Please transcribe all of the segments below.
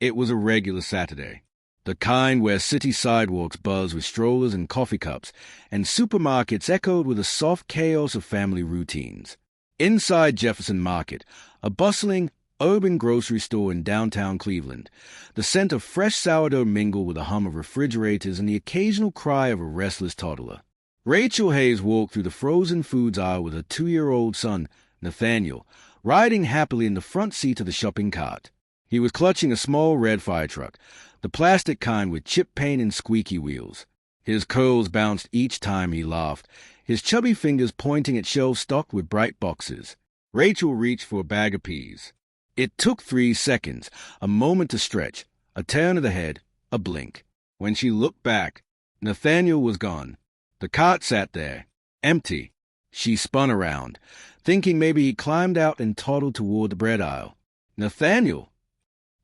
It was a regular Saturday, the kind where city sidewalks buzz with strollers and coffee cups, and supermarkets echoed with a soft chaos of family routines. Inside Jefferson Market, a bustling, urban grocery store in downtown Cleveland, the scent of fresh sourdough mingled with the hum of refrigerators and the occasional cry of a restless toddler. Rachel Hayes walked through the frozen foods aisle with her 2-year-old son, Nathaniel, riding happily in the front seat of the shopping cart. He was clutching a small red fire truck, the plastic kind with chip paint and squeaky wheels. His curls bounced each time he laughed, his chubby fingers pointing at shelves stocked with bright boxes. Rachel reached for a bag of peas. It took 3 seconds, a moment to stretch, a turn of the head, a blink. When she looked back, Nathaniel was gone. The cart sat there, empty. She spun around, thinking maybe he climbed out and toddled toward the bread aisle. Nathaniel!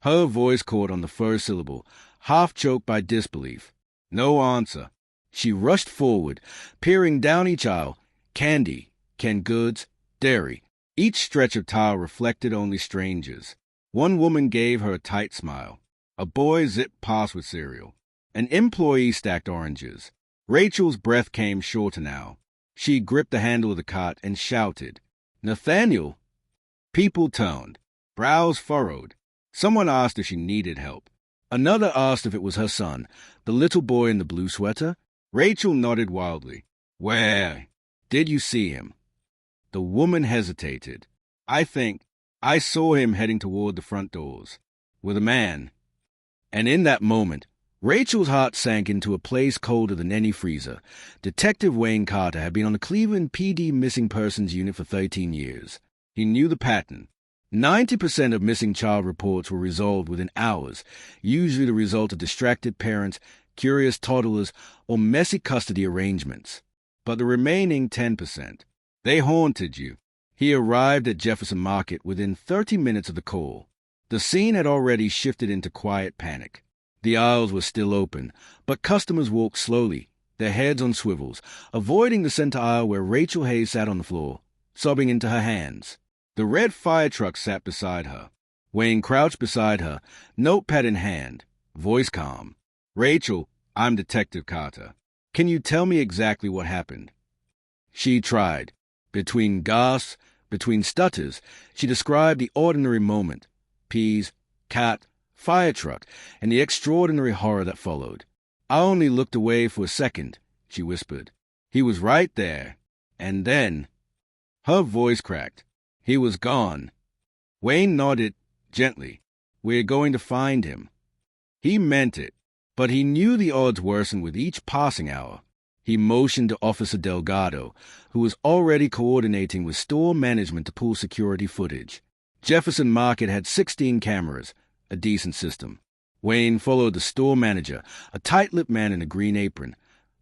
Her voice caught on the first syllable, half choked by disbelief. No answer. She rushed forward, peering down each aisle. Candy, canned goods, dairy. Each stretch of tile reflected only strangers. One woman gave her a tight smile. A boy zipped past with cereal. An employee stacked oranges. Rachel's breath came shorter now. She gripped the handle of the cart and shouted, "Nathaniel!" People turned, brows furrowed. Someone asked if she needed help. Another asked if it was her son, the little boy in the blue sweater. Rachel nodded wildly. "Where? Did you see him?" The woman hesitated. I saw him heading toward the front doors. With a man." And in that moment, Rachel's heart sank into a place colder than any freezer. Detective Wayne Carter had been on the Cleveland PD Missing Persons Unit for 13 years. He knew the pattern. 90% of missing child reports were resolved within hours, usually the result of distracted parents, curious toddlers, or messy custody arrangements. But the remaining 10%, they haunted you. He arrived at Jefferson Market within 30 minutes of the call. The scene had already shifted into quiet panic. The aisles were still open, but customers walked slowly, their heads on swivels, avoiding the center aisle where Rachel Hayes sat on the floor, sobbing into her hands. The red fire truck sat beside her. Wayne crouched beside her, notepad in hand, voice calm. "Rachel, I'm Detective Carter. Can you tell me exactly what happened?" She tried. Between gasps, between stutters, she described the ordinary moment. Peas, cat, fire truck, and the extraordinary horror that followed. "I only looked away for a second," she whispered. "He was right there. And then—" Her voice cracked. "He was gone." Wayne nodded gently. "We're going to find him." He meant it, but he knew the odds worsened with each passing hour. He motioned to Officer Delgado, who was already coordinating with store management to pull security footage. Jefferson Market had 16 cameras, a decent system. Wayne followed the store manager, a tight-lipped man in a green apron,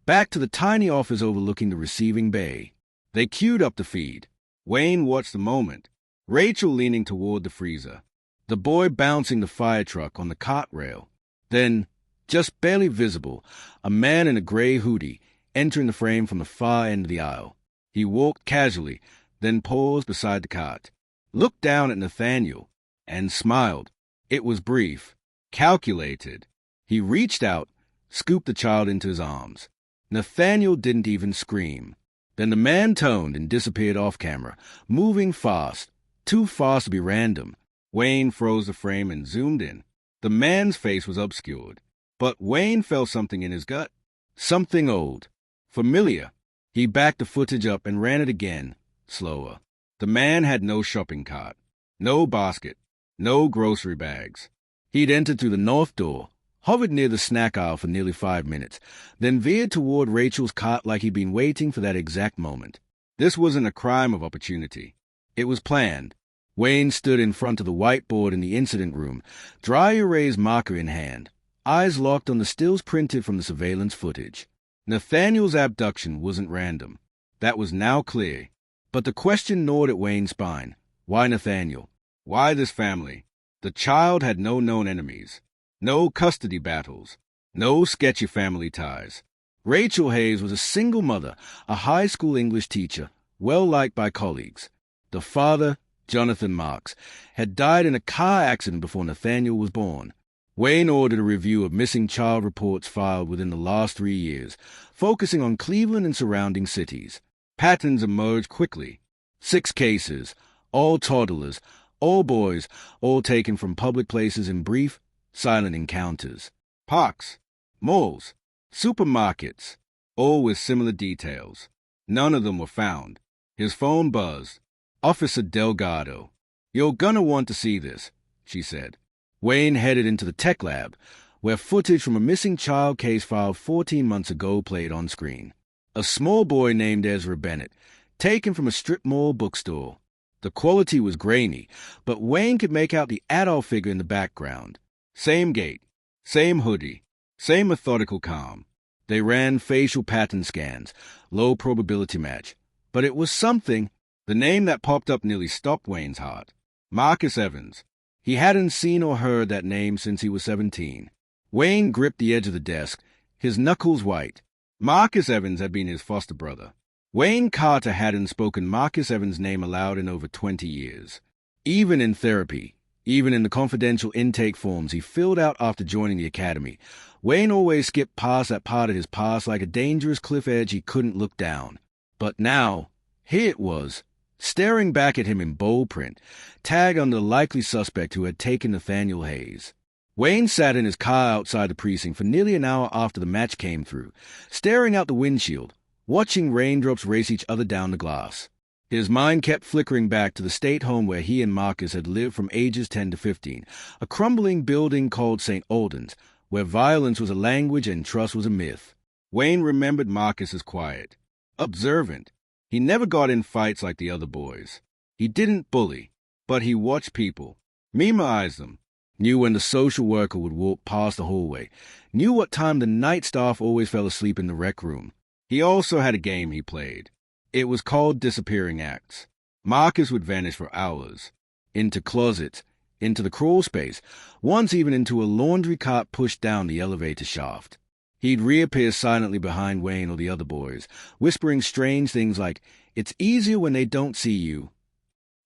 back to the tiny office overlooking the receiving bay. They queued up the feed. Wayne watched the moment. Rachel leaning toward the freezer. The boy bouncing the fire truck on the cart rail. Then, just barely visible, a man in a gray hoodie entering the frame from the far end of the aisle. He walked casually, then paused beside the cart, looked down at Nathaniel, and smiled. It was brief, calculated. He reached out, scooped the child into his arms. Nathaniel didn't even scream. Then the man turned and disappeared off camera, moving fast, too fast to be random. Wayne froze the frame and zoomed in. The man's face was obscured, but Wayne felt something in his gut. Something old, familiar. He backed the footage up and ran it again, slower. The man had no shopping cart, no basket, no grocery bags. He'd entered through the north door, hovered near the snack aisle for nearly 5 minutes, then veered toward Rachel's cart like he'd been waiting for that exact moment. This wasn't a crime of opportunity. It was planned. Wayne stood in front of the whiteboard in the incident room, dry erase marker in hand, eyes locked on the stills printed from the surveillance footage. Nathaniel's abduction wasn't random. That was now clear. But the question gnawed at Wayne's spine. Why Nathaniel? Why this family? The child had no known enemies, no custody battles, no sketchy family ties. Rachel Hayes was a single mother, a high school English teacher, well-liked by colleagues. The father, Jonathan Marks, had died in a car accident before Nathaniel was born. Wayne ordered a review of missing child reports filed within the last 3 years, focusing on Cleveland and surrounding cities. Patterns emerged quickly. 6 cases, all toddlers, all boys, all taken from public places in brief, silent encounters. Parks, malls, supermarkets, all with similar details. None of them were found. His phone buzzed. Officer Delgado. "You're gonna want to see this," she said. Wayne headed into the tech lab, where footage from a missing child case filed 14 months ago played on screen. A small boy named Ezra Bennett, taken from a strip mall bookstore. The quality was grainy, but Wayne could make out the adult figure in the background. Same gait, same hoodie, same methodical calm. They ran facial pattern scans, low probability match. But it was something. The name that popped up nearly stopped Wayne's heart. Marcus Evans. He hadn't seen or heard that name since he was 17. Wayne gripped the edge of the desk, his knuckles white. Marcus Evans had been his foster brother. Wayne Carter hadn't spoken Marcus Evans' name aloud in over 20 years. Even in therapy, even in the confidential intake forms he filled out after joining the academy, Wayne always skipped past that part of his past like a dangerous cliff edge he couldn't look down. But now, here it was, staring back at him in bold print, tagged under the likely suspect who had taken Nathaniel Hayes. Wayne sat in his car outside the precinct for nearly an hour after the match came through, staring out the windshield, watching raindrops race each other down the glass. His mind kept flickering back to the state home where he and Marcus had lived from ages 10 to 15, a crumbling building called St. Alden's, where violence was a language and trust was a myth. Wayne remembered Marcus as quiet, observant. He never got in fights like the other boys. He didn't bully, but he watched people, memorized them, knew when the social worker would walk past the hallway, knew what time the night staff always fell asleep in the rec room. He also had a game he played. It was called Disappearing Acts. Marcus would vanish for hours, into closets, into the crawl space, once even into a laundry cart pushed down the elevator shaft. He'd reappear silently behind Wayne or the other boys, whispering strange things like, "It's easier when they don't see you."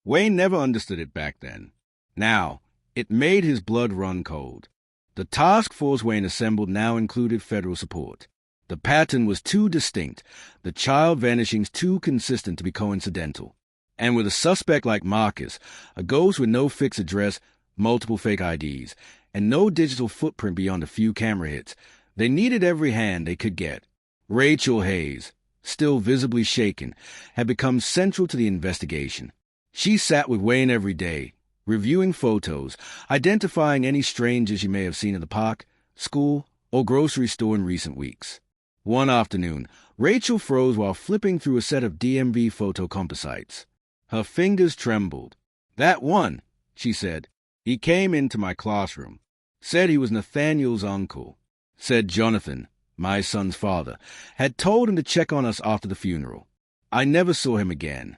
Wayne never understood it back then. Now, it made his blood run cold. The task force Wayne assembled now included federal support. The pattern was too distinct, the child vanishings too consistent to be coincidental. And with a suspect like Marcus, a ghost with no fixed address, multiple fake IDs, and no digital footprint beyond a few camera hits, they needed every hand they could get. Rachel Hayes, still visibly shaken, had become central to the investigation. She sat with Wayne every day, reviewing photos, identifying any strangers she may have seen in the park, school, or grocery store in recent weeks. One afternoon, Rachel froze while flipping through a set of DMV photo composites. Her fingers trembled. "That one," she said. "He came into my classroom. Said he was Nathaniel's uncle. Said Jonathan, my son's father, had told him to check on us after the funeral. I never saw him again."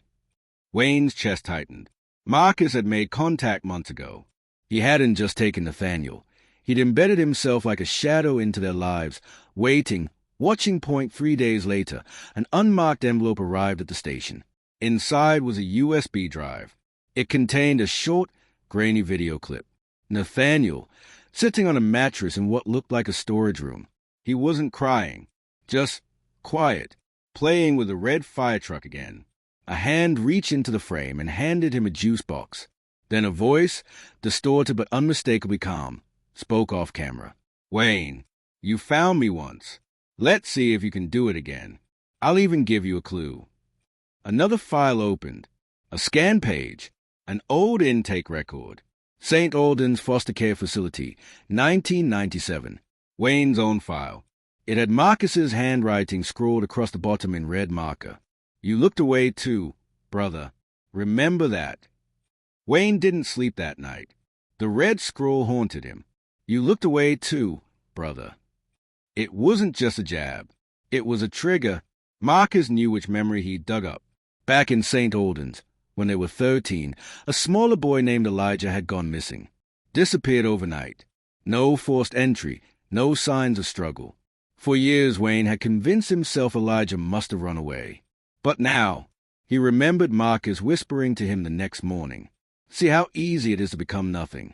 Wayne's chest tightened. Marcus had made contact months ago. He hadn't just taken Nathaniel. He'd embedded himself like a shadow into their lives, waiting, watching point 3 days later. An unmarked envelope arrived at the station. Inside was a USB drive. It contained a short, grainy video clip. Nathaniel, sitting on a mattress in what looked like a storage room. He wasn't crying, just quiet, playing with a red fire truck again. A hand reached into the frame and handed him a juice box. Then a voice, distorted but unmistakably calm, spoke off camera. "Wayne, you found me once. Let's see if you can do it again. I'll even give you a clue." Another file opened. A scan page. An old intake record. St. Alden's Foster Care Facility, 1997. Wayne's own file. It had Marcus's handwriting scrawled across the bottom in red marker. "You looked away too, brother. Remember that." Wayne didn't sleep that night. The red scroll haunted him. "You looked away too, brother." It wasn't just a jab. It was a trigger. Marcus knew which memory he'd dug up. Back in St. Alden's, when they were 13, a smaller boy named Elijah had gone missing. Disappeared overnight. No forced entry, no signs of struggle. For years, Wayne had convinced himself Elijah must have run away. But now, he remembered Marcus whispering to him the next morning, "See how easy it is to become nothing."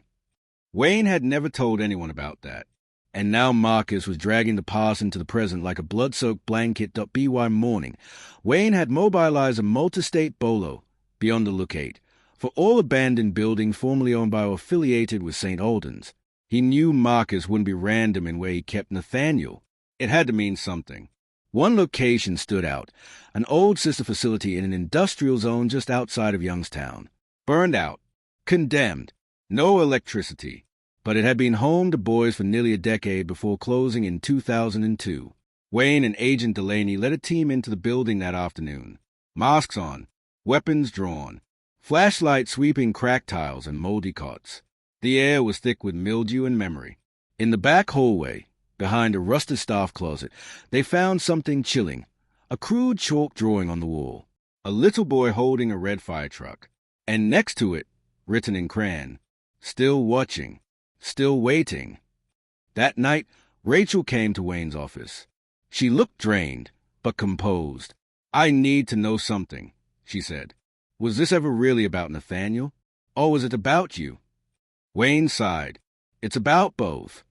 Wayne had never told anyone about that. And now Marcus was dragging the past into the present like a blood-soaked blanket.by morning. Wayne had mobilized a multi-state bolo beyond the lookout for all abandoned building formerly owned by or affiliated with St. Albans. He knew Marcus wouldn't be random in where he kept Nathaniel. It had to mean something. One location stood out, an old sister facility in an industrial zone just outside of Youngstown. Burned out, condemned, no electricity. But it had been home to boys for nearly a decade before closing in 2002. Wayne and Agent Delaney led a team into the building that afternoon. Masks on, weapons drawn, flashlights sweeping cracked tiles and moldy cots. The air was thick with mildew and memory. In the back hallway, behind a rusted staff closet, they found something chilling, a crude chalk drawing on the wall, a little boy holding a red fire truck, and next to it, written in crayon, "Still watching. Still waiting." That night, Rachel came to Wayne's office. She looked drained, but composed. "I need to know something," she said. "Was this ever really about Nathaniel? Or was it about you?" Wayne sighed. "It's about both."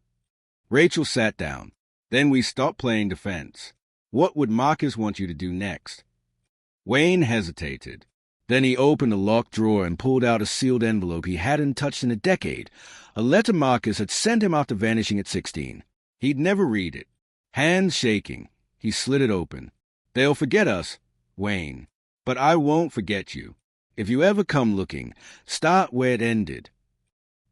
Rachel sat down. "Then we stopped playing defense. What would Marcus want you to do next?" Wayne hesitated. Then he opened a locked drawer and pulled out a sealed envelope he hadn't touched in a decade, a letter Marcus had sent him after vanishing at 16. He'd never read it. Hands shaking, he slid it open. "They'll forget us, Wayne, but I won't forget you. If you ever come looking, start where it ended."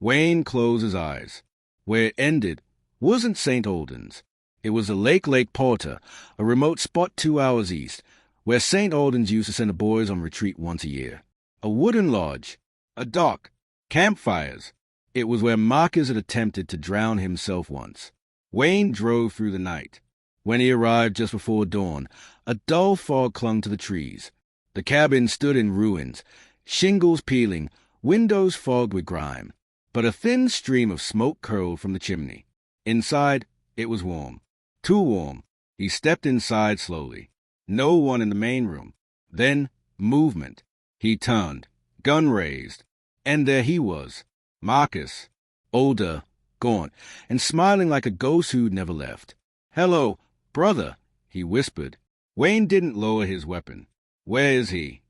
Wayne closed his eyes. Where it ended wasn't St. Albans. It was the Lake Porter, a remote spot 2 hours east, where St. Albans used to send the boys on retreat once a year. A wooden lodge, a dock, campfires. It was where Marcus had attempted to drown himself once. Wayne drove through the night. When he arrived just before dawn, a dull fog clung to the trees. The cabin stood in ruins, shingles peeling, windows fogged with grime, but a thin stream of smoke curled from the chimney. Inside, it was warm. Too warm. He stepped inside slowly. No one in the main room. Then, movement. He turned, gun raised, and there he was, Marcus, older, gaunt, and smiling like a ghost who'd never left. "Hello, brother," he whispered. Wayne didn't lower his weapon. "Where is he?"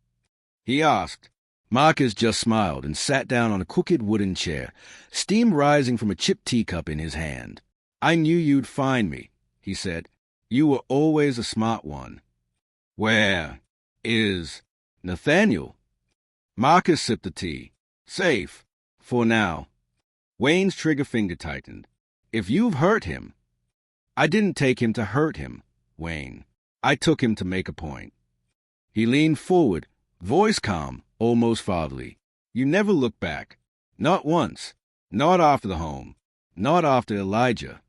he asked. Marcus just smiled and sat down on a crooked wooden chair, steam rising from a chipped teacup in his hand. "I knew you'd find me," he said. "You were always a smart one." "Where is Nathaniel?" Marcus sipped the tea. "Safe. For now." Wayne's trigger finger tightened. "If you've hurt him—" "I didn't take him to hurt him, Wayne. I took him to make a point." He leaned forward, voice calm, almost fatherly. "You never looked back. Not once. Not after the home. Not after Elijah."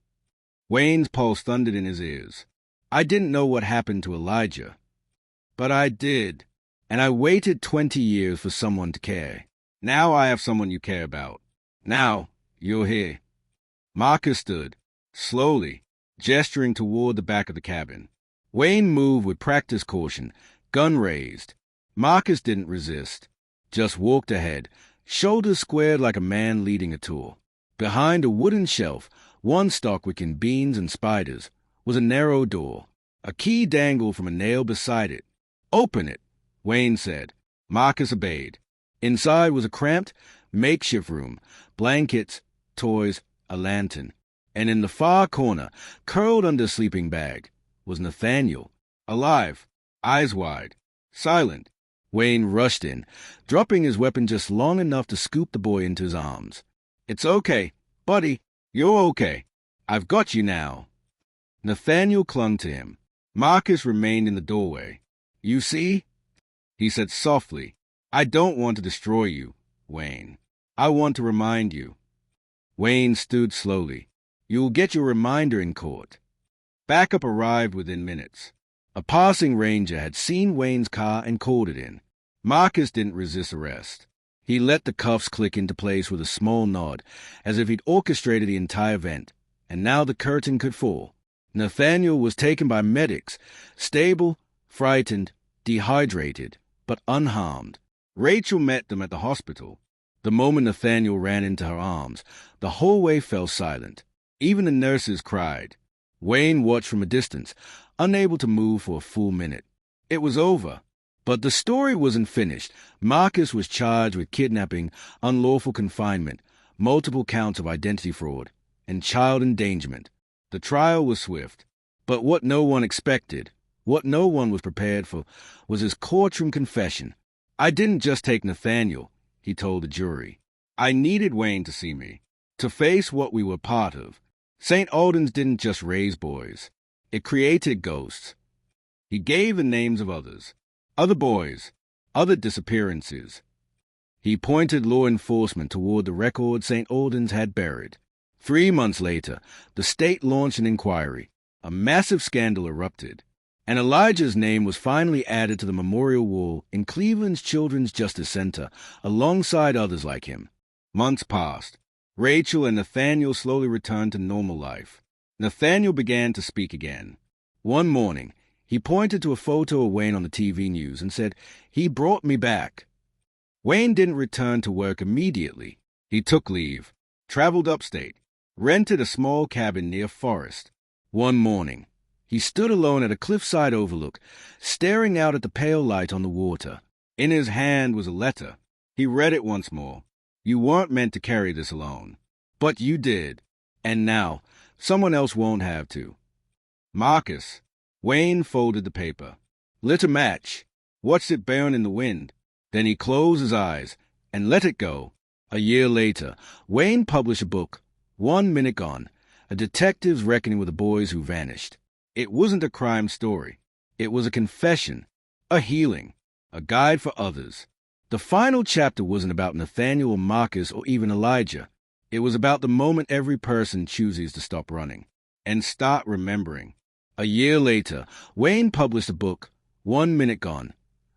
Wayne's pulse thundered in his ears. "I didn't know what happened to Elijah. But I did. And I waited 20 years for someone to care. Now I have someone you care about. Now you're here." Marcus stood, slowly, gesturing toward the back of the cabin. Wayne moved with practiced caution, gun raised. Marcus didn't resist, just walked ahead, shoulders squared like a man leading a tour. Behind a wooden shelf, one stock wicking beans and spiders, was a narrow door. A key dangled from a nail beside it. "Open it," Wayne said. Marcus obeyed. Inside was a cramped, makeshift room, blankets, toys, a lantern. And in the far corner, curled under a sleeping bag, was Nathaniel, alive, eyes wide, silent. Wayne rushed in, dropping his weapon just long enough to scoop the boy into his arms. "It's okay, buddy. You're okay. I've got you now." Nathaniel clung to him. Marcus remained in the doorway. "You see?" he said softly. "I don't want to destroy you, Wayne. I want to remind you." Wayne stood slowly. "You'll get your reminder in court." Backup arrived within minutes. A passing ranger had seen Wayne's car and called it in. Marcus didn't resist arrest. He let the cuffs click into place with a small nod, as if he'd orchestrated the entire event, and now the curtain could fall. Nathaniel was taken by medics, stable, frightened, dehydrated, but unharmed. Rachel met them at the hospital. The moment Nathaniel ran into her arms, the hallway fell silent. Even the nurses cried. Wayne watched from a distance, unable to move for a full minute. It was over. But the story wasn't finished. Marcus was charged with kidnapping, unlawful confinement, multiple counts of identity fraud, and child endangerment. The trial was swift. But what no one expected, what no one was prepared for, was his courtroom confession. "I didn't just take Nathaniel," he told the jury. "I needed Wayne to see me, to face what we were part of. St. Alden's didn't just raise boys. It created ghosts. He gave the names of others, other boys, other disappearances." He pointed law enforcement toward the record St. Alden's had buried. 3 months later, the state launched an inquiry. A massive scandal erupted, and Elijah's name was finally added to the memorial wall in Cleveland's Children's Justice Center, alongside others like him. Months passed. Rachel and Nathaniel slowly returned to normal life. Nathaniel began to speak again. One morning, he pointed to a photo of Wayne on the TV news and said, "He brought me back." Wayne didn't return to work immediately. He took leave, traveled upstate, rented a small cabin near Forest. One morning, he stood alone at a cliffside overlook, staring out at the pale light on the water. In his hand was a letter. He read it once more. "You weren't meant to carry this alone. But you did. And now, someone else won't have to. Marcus." Wayne folded the paper, lit a match, watched it burn in the wind. Then he closed his eyes and let it go. A year later, Wayne published a book, 1 Minute Gone, a detective's reckoning with the boys who vanished. It wasn't a crime story. It was a confession, a healing, a guide for others. The final chapter wasn't about Nathaniel or Marcus or even Elijah. It was about the moment every person chooses to stop running and start remembering. A year later, Wayne published a book, 1 Minute Gone,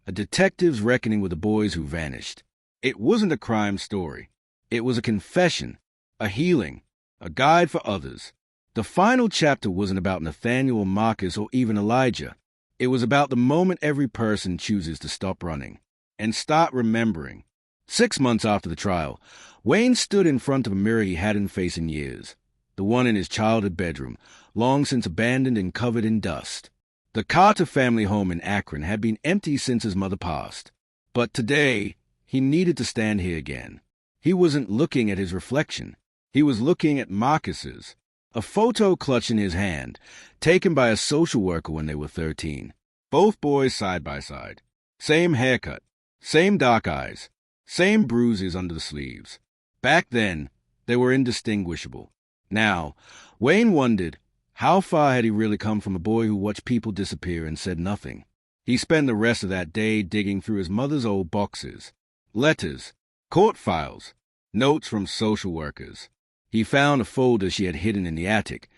a detective's reckoning with the boys who vanished. It wasn't a crime story. It was a confession, a healing, a guide for others. The final chapter wasn't about Nathaniel or Marcus or even Elijah. It was about the moment every person chooses to stop running and start remembering. 6 months after the trial, Wayne stood in front of a mirror he hadn't faced in years, the one in his childhood bedroom, long since abandoned and covered in dust. The Carter family home in Akron had been empty since his mother passed. But today, he needed to stand here again. He wasn't looking at his reflection. He was looking at Marcus's, a photo clutched in his hand, taken by a social worker when they were 13. Both boys side by side. Same haircut, same dark eyes, same bruises under the sleeves. Back then, they were indistinguishable. Now, Wayne wondered, how far had he really come from a boy who watched people disappear and said nothing? He spent the rest of that day digging through his mother's old boxes, letters, court files, notes from social workers. He found a folder she had hidden in the attic,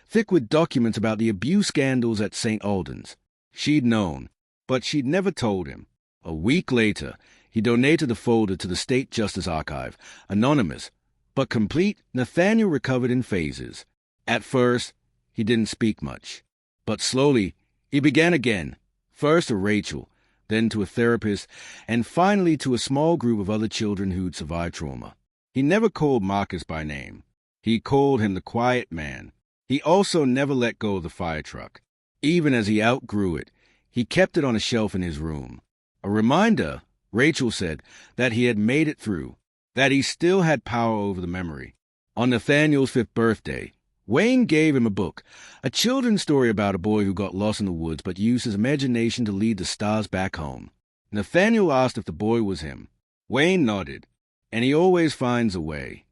thick with documents about the abuse scandals at St. Alden's. She'd known, but she'd never told him. A week later, he donated the folder to the State Justice Archive, anonymous, but complete. Nathaniel recovered in phases. At first, he didn't speak much, but slowly, he began again, first to Rachel, then to a therapist, and finally to a small group of other children who'd survived trauma. He never called Marcus by name. He called him the quiet man. He also never let go of the fire truck. Even as he outgrew it, he kept it on a shelf in his room. A reminder, Rachel said, that he had made it through, that he still had power over the memory. On Nathaniel's 5th birthday, Wayne gave him a book, a children's story about a boy who got lost in the woods but used his imagination to lead the stars back home. Nathaniel asked if the boy was him. Wayne nodded, and he always finds a way.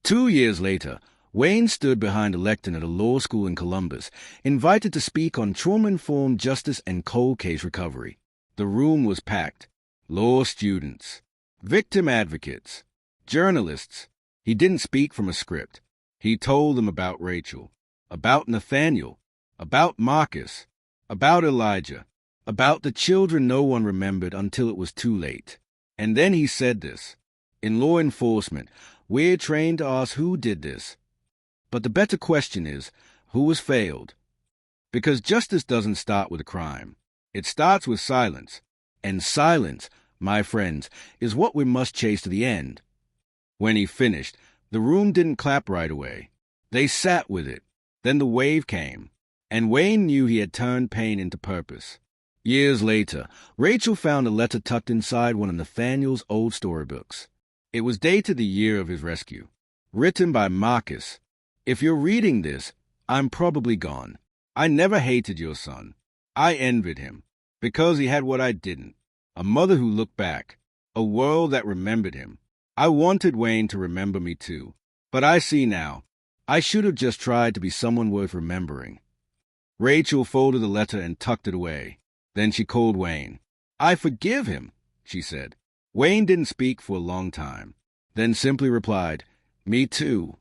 2 years later, Wayne stood behind a lectern at a law school in Columbus, invited to speak on trauma-informed justice and cold case recovery. The room was packed. Law students, victim advocates, journalists. He didn't speak from a script. He told them about Rachel, about Nathaniel, about Marcus, about Elijah, about the children no one remembered until it was too late. And then he said this: in law enforcement, we're trained to ask who did this. But the better question is, who has failed? Because justice doesn't start with a crime. It starts with silence. And silence, my friends, is what we must chase to the end. When he finished, the room didn't clap right away. They sat with it. Then the wave came, and Wayne knew he had turned pain into purpose. Years later, Rachel found a letter tucked inside one of Nathaniel's old storybooks. It was dated the year of his rescue. Written by Marcus. If you're reading this, I'm probably gone. I never hated your son. I envied him, because he had what I didn't. A mother who looked back. A world that remembered him. I wanted Wayne to remember me too. But I see now. I should have just tried to be someone worth remembering. Rachel folded the letter and tucked it away. Then she called Wayne. I forgive him, she said. Wayne didn't speak for a long time, then simply replied, Me too.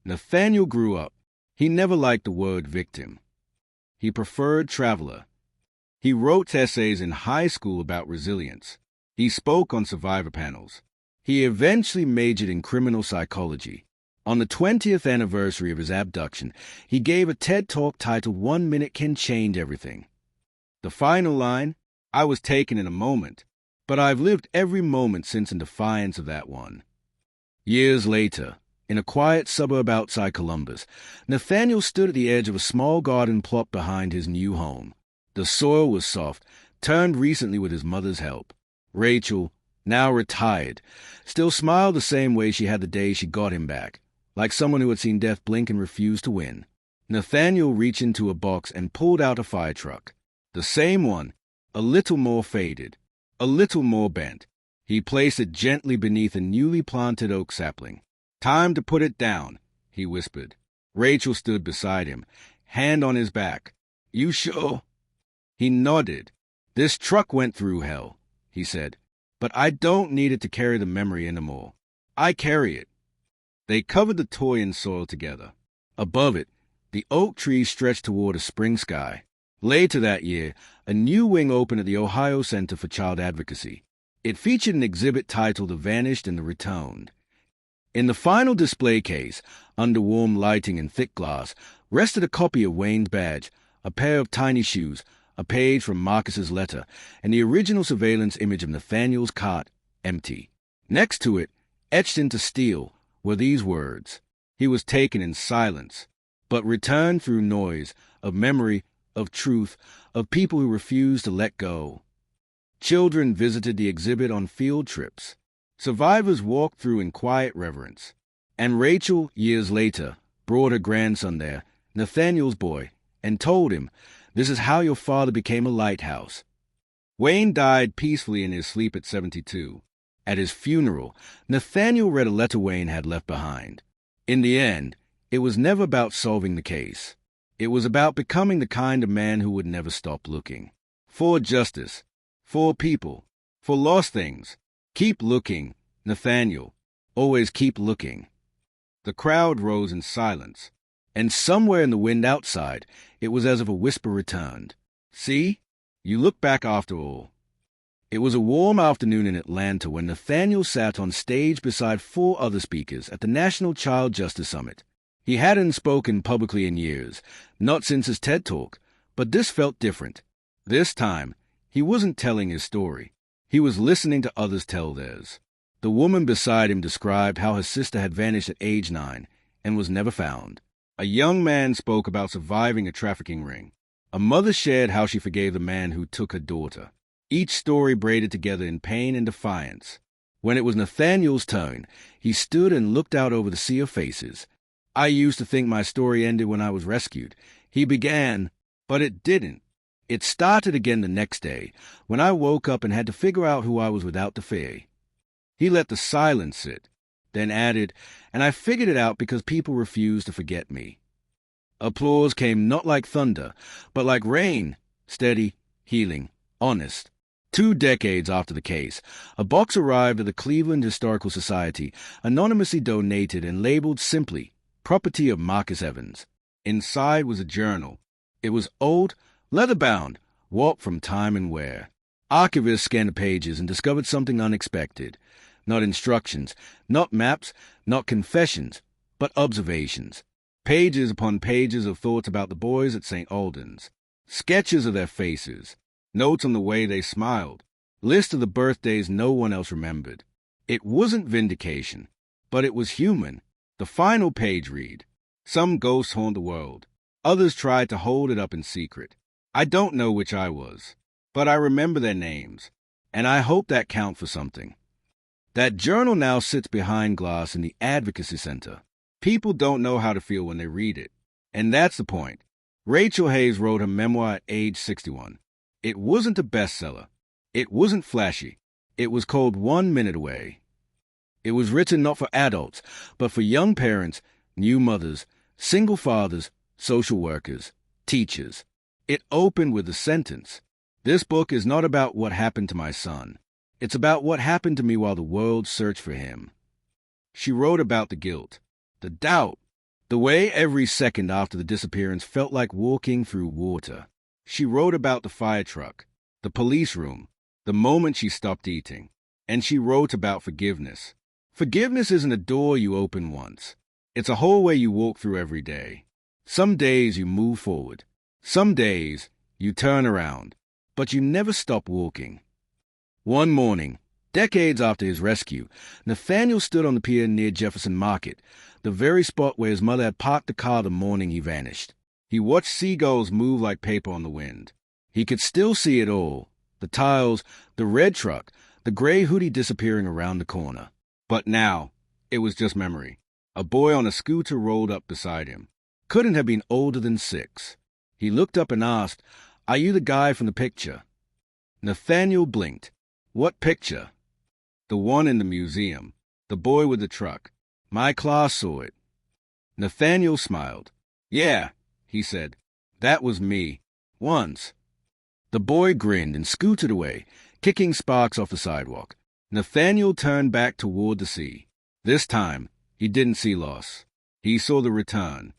Nathaniel grew up. He never liked the word victim. He preferred traveler. He wrote essays in high school about resilience. He spoke on survivor panels. He eventually majored in criminal psychology. On the 20th anniversary of his abduction, he gave a TED Talk titled 1 Minute Can Change Everything. The final line, I was taken in a moment, but I've lived every moment since in defiance of that one. Years later, in a quiet suburb outside Columbus, Nathaniel stood at the edge of a small garden plot behind his new home. The soil was soft, turned recently with his mother's help. Rachel, now retired, still smiled the same way she had the day she got him back, like someone who had seen death blink and refused to win. Nathaniel reached into a box and pulled out a fire truck. The same one, a little more faded, a little more bent. He placed it gently beneath a newly planted oak sapling. Time to put it down, he whispered. Rachel stood beside him, hand on his back. You sure? He nodded. This truck went through hell, he said, but I don't need it to carry the memory anymore. I carry it. They covered the toy in soil together. Above it, the oak trees stretched toward a spring sky. Later that year, a new wing opened at the Ohio Center for Child Advocacy. It featured an exhibit titled The Vanished and the Returned. In the final display case, under warm lighting and thick glass, rested a copy of Wayne's badge, a pair of tiny shoes, a page from Marcus's letter, and the original surveillance image of Nathaniel's cot, empty. Next to it, etched into steel, were these words. He was taken in silence, but returned through noise, of memory, of truth, of people who refused to let go. Children visited the exhibit on field trips. Survivors walked through in quiet reverence. And Rachel, years later, brought her grandson there, Nathaniel's boy, and told him, This is how your father became a lighthouse. Wayne died peacefully in his sleep at 72. At his funeral, Nathaniel read a letter Wayne had left behind. In the end, it was never about solving the case. It was about becoming the kind of man who would never stop looking. For justice. For people. For lost things. Keep looking, Nathaniel. Always keep looking. The crowd rose in silence, and somewhere in the wind outside, it was as if a whisper returned. See? You look back after all. It was a warm afternoon in Atlanta when Nathaniel sat on stage beside 4 other speakers at the National Child Justice Summit. He hadn't spoken publicly in years, not since his TED Talk, but this felt different. This time, he wasn't telling his story. He was listening to others tell theirs. The woman beside him described how her sister had vanished at age 9 and was never found. A young man spoke about surviving a trafficking ring. A mother shared how she forgave the man who took her daughter. Each story braided together in pain and defiance. When it was Nathaniel's turn, he stood and looked out over the sea of faces. I used to think my story ended when I was rescued. He began, but it didn't. It started again the next day, when I woke up and had to figure out who I was without the fear. He let the silence sit, then added, and I figured it out because people refused to forget me. Applause came not like thunder, but like rain, steady, healing, honest. 2 decades after the case, a box arrived at the Cleveland Historical Society, anonymously donated and labeled simply, Property of Marcus Evans. Inside was a journal. It was old, leather-bound, warped from time and wear. Archivists scanned the pages and discovered something unexpected. Not instructions, not maps, not confessions, but observations. Pages upon pages of thoughts about the boys at St. Alden's. Sketches of their faces. Notes on the way they smiled. List of the birthdays no one else remembered. It wasn't vindication. but it was human. The final page read, "Some ghosts haunt the world. Others tried to hold it up in secret. I don't know which I was, but I remember their names, and I hope that count for something." That journal now sits behind glass in the Advocacy Center. People don't know how to feel when they read it, and that's the point. Rachel Hayes wrote her memoir at age 61. It wasn't a bestseller. It wasn't flashy. It was called 1 Minute Away. It was written not for adults, but for young parents, new mothers, single fathers, social workers, teachers. It opened with the sentence, "This book is not about what happened to my son. It's about what happened to me while the world searched for him." She wrote about the guilt, the doubt, the way every second after the disappearance felt like walking through water. She wrote about the fire truck, the police room, the moment she stopped eating. And she wrote about forgiveness. Forgiveness isn't a door you open once. It's a hallway you walk through every day. Some days you move forward. Some days you turn around. But you never stop walking. One morning, decades after his rescue, Nathaniel stood on the pier near Jefferson Market, the very spot where his mother had parked the car the morning he vanished. He watched seagulls move like paper on the wind. He could still see it all, the tiles, the red truck, the gray hoodie disappearing around the corner. But now, it was just memory. A boy on a scooter rolled up beside him. Couldn't have been older than 6. He looked up and asked, "Are you the guy from the picture?" Nathaniel blinked. "What picture?" "The one in the museum. The boy with the truck. My class saw it." Nathaniel smiled. "Yeah," he said. "That was me. Once." The boy grinned and scooted away, kicking sparks off the sidewalk. Nathaniel turned back toward the sea. This time, he didn't see loss. He saw the return.